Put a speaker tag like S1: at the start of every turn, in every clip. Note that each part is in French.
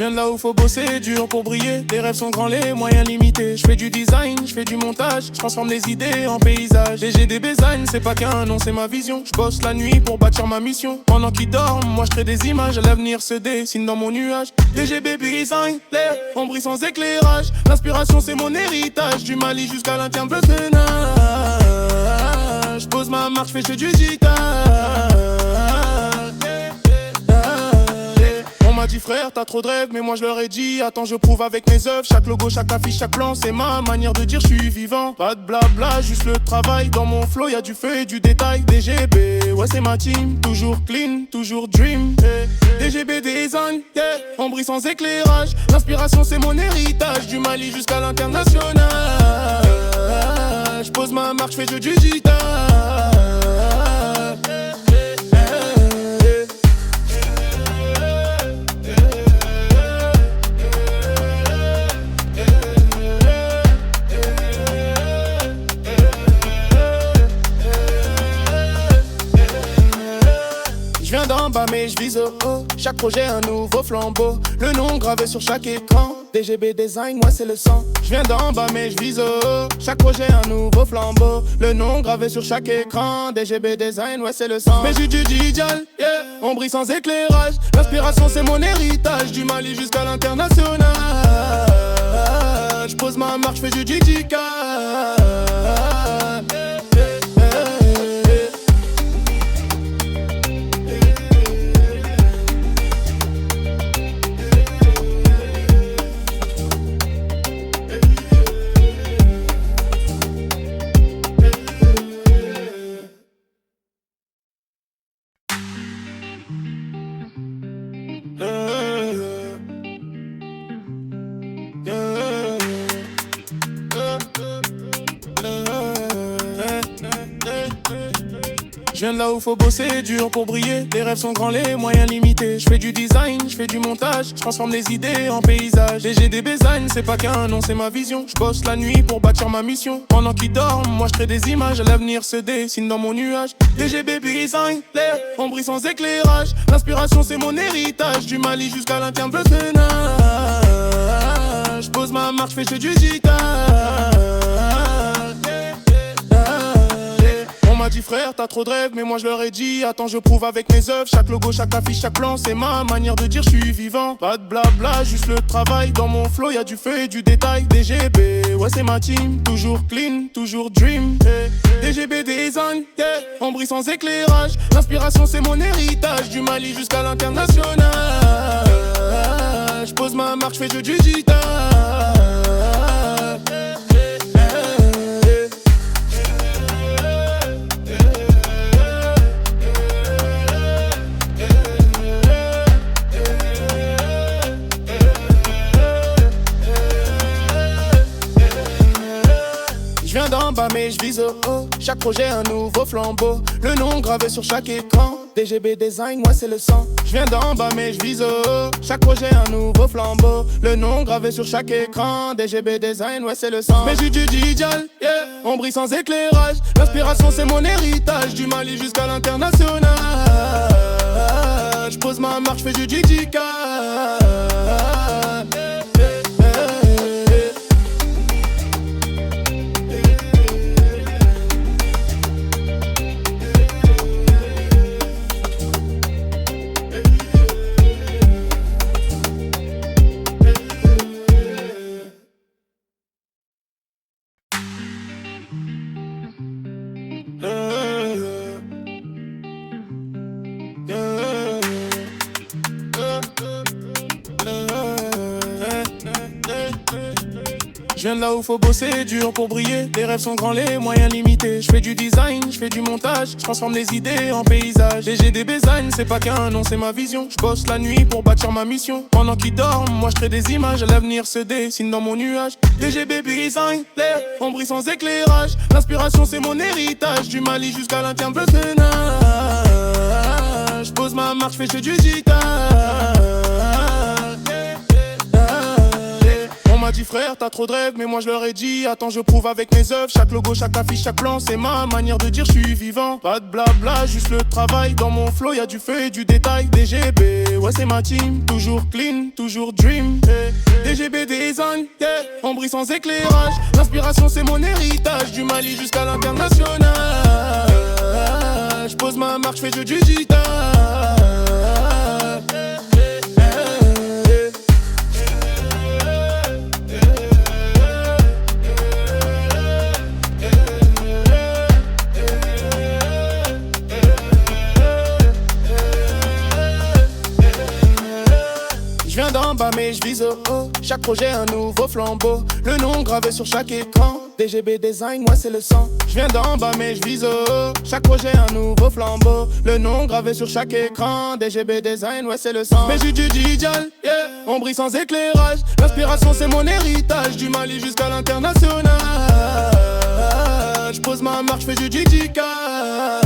S1: viens de là où faut bosser dur pour briller. Les rêves sont grands, les moyens limités. Je fais du design, je fais du montage, je transforme les idées en paysage. DGB Design, c'est pas qu'un nom, c'est ma vision. Je bosse la nuit pour bâtir ma mission. Pendant qu'ils dorment, moi je crée des images. L'avenir se dessine dans mon nuage. DGB Design, l'air ombre sans éclairage. L'inspiration c'est mon héritage. Du Mali jusqu'à l'Indien bleu peinage. Je pose ma marque, je fais du digital. On m'a dit frère t'as trop de rêves, mais moi je leur ai dit attends je prouve avec mes œuvres. Chaque logo, chaque affiche, chaque plan, c'est ma manière de dire je suis vivant. Pas de blabla, juste le travail. Dans mon flow y'a du feu et du détail. DGB, ouais c'est ma team. Toujours clean, toujours dream. DGB Design, yeah. Ombre sans éclairage. L'inspiration c'est mon héritage. Du Mali jusqu'à l'international. Je pose ma marque, je fais du digital. Je viens d'en bas mais je vise au haut. Chaque projet un nouveau flambeau. Le nom gravé sur chaque écran. DGB Design, moi c'est le sang. Je viens d'en bas mais je vise au haut. Chaque projet un nouveau flambeau. Le nom gravé sur chaque écran. DGB Design, ouais c'est le sang. Mais j'ai du digital, yeah. On brille sans éclairage. L'inspiration c'est mon héritage. Du Mali jusqu'à l'international. Je pose ma marque, je fais du digital. Je viens de là où faut bosser dur pour briller. Les rêves sont grands, les moyens limités. Je fais du design, je fais du montage, je transforme les idées en paysage. DGB Design, c'est pas qu'un nom, c'est ma vision. Je bosse la nuit pour bâtir ma mission. Pendant qu'ils dorment, moi je crée des images. L'avenir se dessine dans mon nuage. DGB Design, l'air ombre sans éclairage. L'inspiration c'est mon héritage. Du Mali jusqu'à l'Indien bleu peinage. Je pose ma marque, je fais du digital. On m'a dit frère t'as trop de rêves, mais moi je leur ai dit attends je prouve avec mes œuvres. Chaque logo, chaque affiche, chaque plan, c'est ma manière de dire je suis vivant. Pas de blabla, juste le travail. Dans mon flow y'a du feu et du détail. DGB, ouais c'est ma team. Toujours clean, toujours dream. DGB Design, yeah. On brille sans éclairage. L'inspiration c'est mon héritage. Du Mali jusqu'à l'international. Je pose ma marque, je fais du digital. Je viens d'en bas mais je vise au haut. Chaque projet un nouveau flambeau. Le nom gravé sur chaque écran. DGB Design, moi c'est le sang. Je viens d'en bas mais je vise au haut. Chaque projet un nouveau flambeau. Le nom gravé sur chaque écran. DGB Design, ouais c'est le sang. Mais j'ai du digital, yeah. On brille sans éclairage. L'inspiration c'est mon héritage. Du Mali jusqu'à l'international. Je pose ma marque, je fais du digital. Je viens de là où faut bosser dur pour briller. Les rêves sont grands, les moyens limités. Je fais du design, je fais du montage, je transforme les idées en paysage. DGB Design, c'est pas qu'un nom, c'est ma vision. Je bosse la nuit pour bâtir ma mission. Pendant qu'ils dorment, moi je crée des images. L'avenir se dessine dans mon nuage. DGB Design, l'air ombre sans éclairage. L'inspiration c'est mon héritage. Du Mali jusqu'à l'Indien bleu peinage. Je pose ma marque, je fais du digital. m'a dit frère t'as trop de rêves, mais moi je leur ai dit attends je prouve avec mes œuvres. Chaque logo, chaque affiche, chaque plan, c'est ma manière de dire je suis vivant. Pas de blabla, juste le travail. Dans mon flow y'a du feu et du détail. DGB, ouais c'est ma team. Toujours clean, toujours dream. DGB design, yeah. On brille sans éclairage. L'inspiration c'est mon héritage. Du Mali jusqu'à l'international. Je pose ma marque, je fais jeu du digital. Je viens d'en bas mais je vise au haut. Chaque projet un nouveau flambeau. Le nom gravé sur chaque écran. DGB Design, moi c'est le sang. Je viens d'en bas mais je vise au haut. Chaque projet un nouveau flambeau. Le nom gravé sur chaque écran. DGB Design, ouais c'est le sang. Mais j'ai du digital, yeah. On brille sans éclairage. L'inspiration c'est mon héritage. Du Mali jusqu'à l'international. Je pose ma marque, je fais du digital.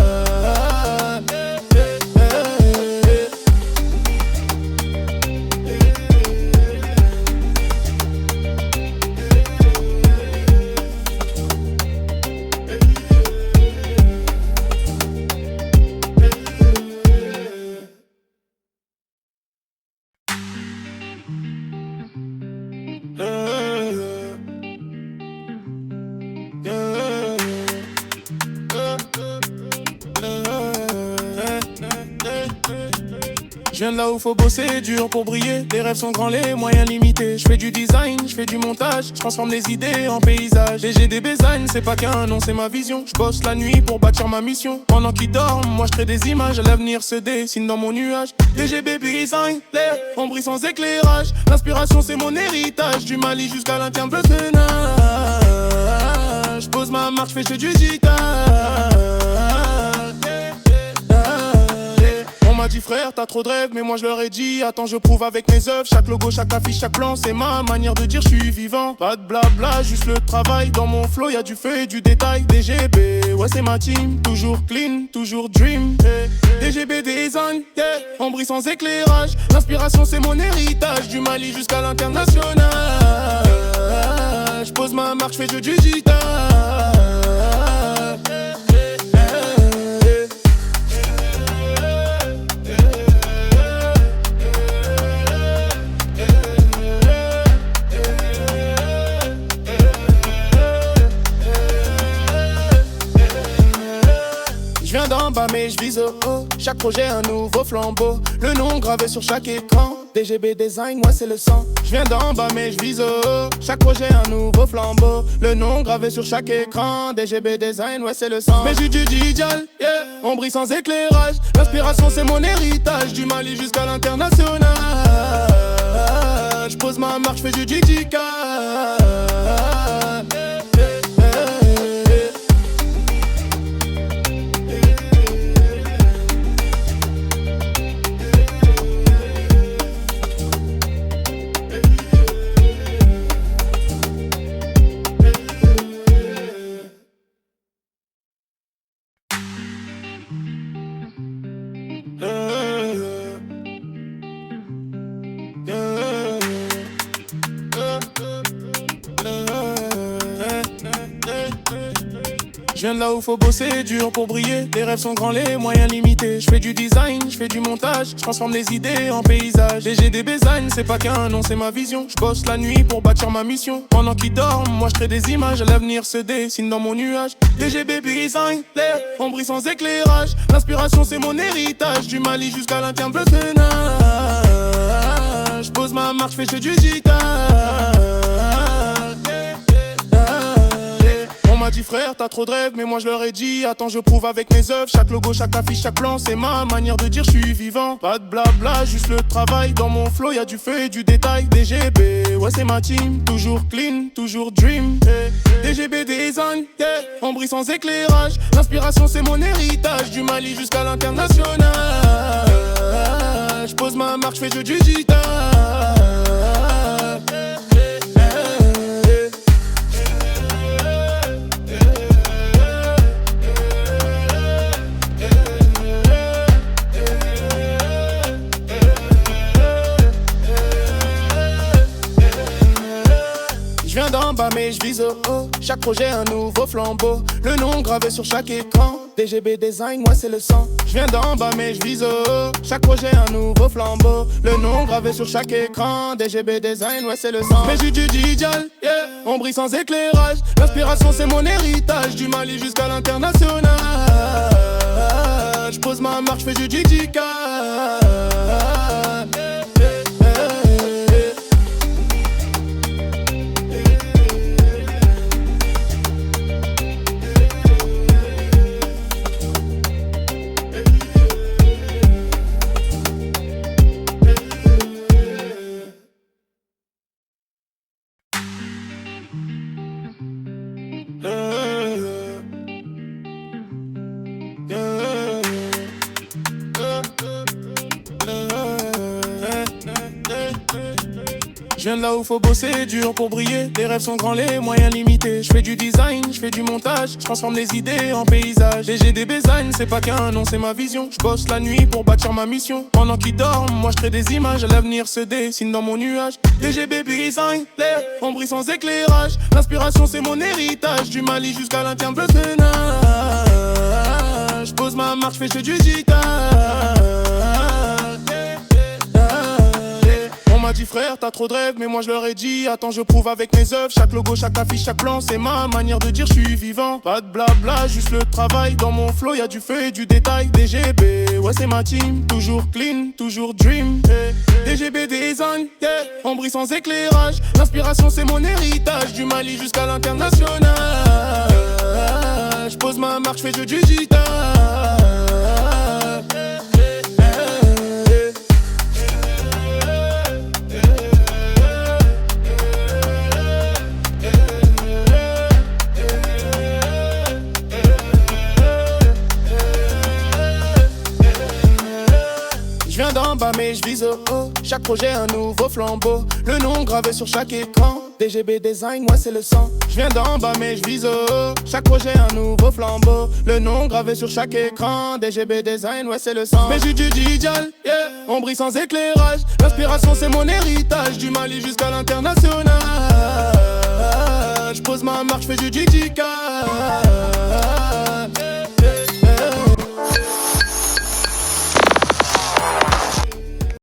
S1: Je viens de là où faut bosser dur pour briller. Les rêves sont grands, les moyens limités. Je fais du design, je fais du montage. Je transforme les idées en paysages. DGB Design, c'est pas qu'un nom, c'est ma vision. Je bosse la nuit pour bâtir ma mission. Pendant qu'ils dorment, moi je crée des images. L'avenir se dessine dans mon nuage. DGB Design, on brille sans éclairage. L'inspiration c'est mon héritage. Du Mali jusqu'à l'international. Je pose ma marque, je fais jeu du digital. On m'a dit frère t'as trop de rêves, mais moi je leur ai dit attends je prouve avec mes œuvres. Chaque logo, chaque affiche, chaque plan, c'est ma manière de dire je suis vivant. Pas de blabla, juste le travail. Dans mon flow y'a du feu et du détail. DGB, ouais c'est ma team. Toujours clean, toujours dream. DGB Design, yeah. On brille sans éclairage. L'inspiration c'est mon héritage. Du Mali jusqu'à l'international. Je pose ma marque, je fais jeu du digital. Je viens d'en bas mais je vise au haut. Chaque projet un nouveau flambeau. Le nom gravé sur chaque écran. DGB Design, moi c'est le sang. Je viens d'en bas mais je vise au haut. Chaque projet un nouveau flambeau. Le nom gravé sur chaque écran. DGB Design, ouais c'est le sang. Mais j'ai du digital, yeah. On brille sans éclairage. L'inspiration c'est mon héritage. Du Mali jusqu'à l'international. Je pose ma marque, je fais du digital. Je viens de là où faut bosser dur pour briller. Les rêves sont grands, les moyens limités. Je fais du design, je fais du montage. Je transforme les idées en paysages. DGB Design, c'est pas qu'un nom, c'est ma vision. Je bosse la nuit pour bâtir ma mission. Pendant qu'ils dorment, moi je crée des images. L'avenir se dessine dans mon nuage. DGB Design, on brille sans éclairage. L'inspiration c'est mon héritage. Du Mali jusqu'à l'international. Je pose ma marque, je fais jeu du digital. On m'a dit frère t'as trop de rêves, mais moi je leur ai dit attends je prouve avec mes œuvres. Chaque logo, chaque affiche, chaque plan, c'est ma manière de dire je suis vivant. Pas de blabla, juste le travail. Dans mon flow y'a du feu et du détail. DGB, ouais c'est ma team. Toujours clean, toujours dream. DGB Design, yeah. On brille sans éclairage. L'inspiration c'est mon héritage. Du Mali jusqu'à l'international. Je pose ma marque, je fais jeu du digital. viens d'en bas mais je vise au haut. Chaque projet un nouveau flambeau. Le nom gravé sur chaque écran. DGB Design, moi c'est le sang. Je viens d'en bas mais je vise au haut. Chaque projet un nouveau flambeau. Le nom gravé sur chaque écran. DGB Design, ouais c'est le sang. Mais j'ai du digital, yeah. On brille sans éclairage. L'inspiration c'est mon héritage. Du Mali jusqu'à l'international. Je pose ma marque, je fais du digital. Je viens de là où faut bosser dur pour briller. Les rêves sont grands, les moyens limités. Je fais du design, je fais du montage. Je transforme les idées en paysages. DGB Design, c'est pas qu'un nom, c'est ma vision. Je bosse la nuit pour bâtir ma mission. Pendant qu'ils dorment, moi je crée des images. L'avenir se dessine dans mon nuage. DGB Design, l'air, on brille sans éclairage. L'inspiration c'est mon héritage. Du Mali jusqu'à l'international. Je pose ma marque, je fais du digital. On m'a dit frère t'as trop de rêves mais moi je leur ai dit attends je prouve avec mes œuvres. Chaque logo, chaque affiche, chaque plan c'est ma manière de dire je suis vivant. Pas de blabla, juste le travail. Dans mon flow y'a du feu et du détail. DGB, ouais c'est ma team. Toujours clean, toujours dream, DGB Design, yeah. On brille sans éclairage. L'inspiration c'est mon héritage. Du Mali jusqu'à l'international. Je pose ma marque, je fais du digital. Je viens d'en bas mais je vise au haut. Chaque projet un nouveau flambeau. Le nom gravé sur chaque écran. DGB Design, moi c'est le sang. Je viens d'en bas mais je vise au haut. Chaque projet un nouveau flambeau. Le nom gravé sur chaque écran. DGB Design, ouais c'est le sang. Mais j'ai du digital, yeah. On brille sans éclairage. L'inspiration c'est mon héritage. Du Mali jusqu'à l'international. Je pose ma marque, je fais du digital.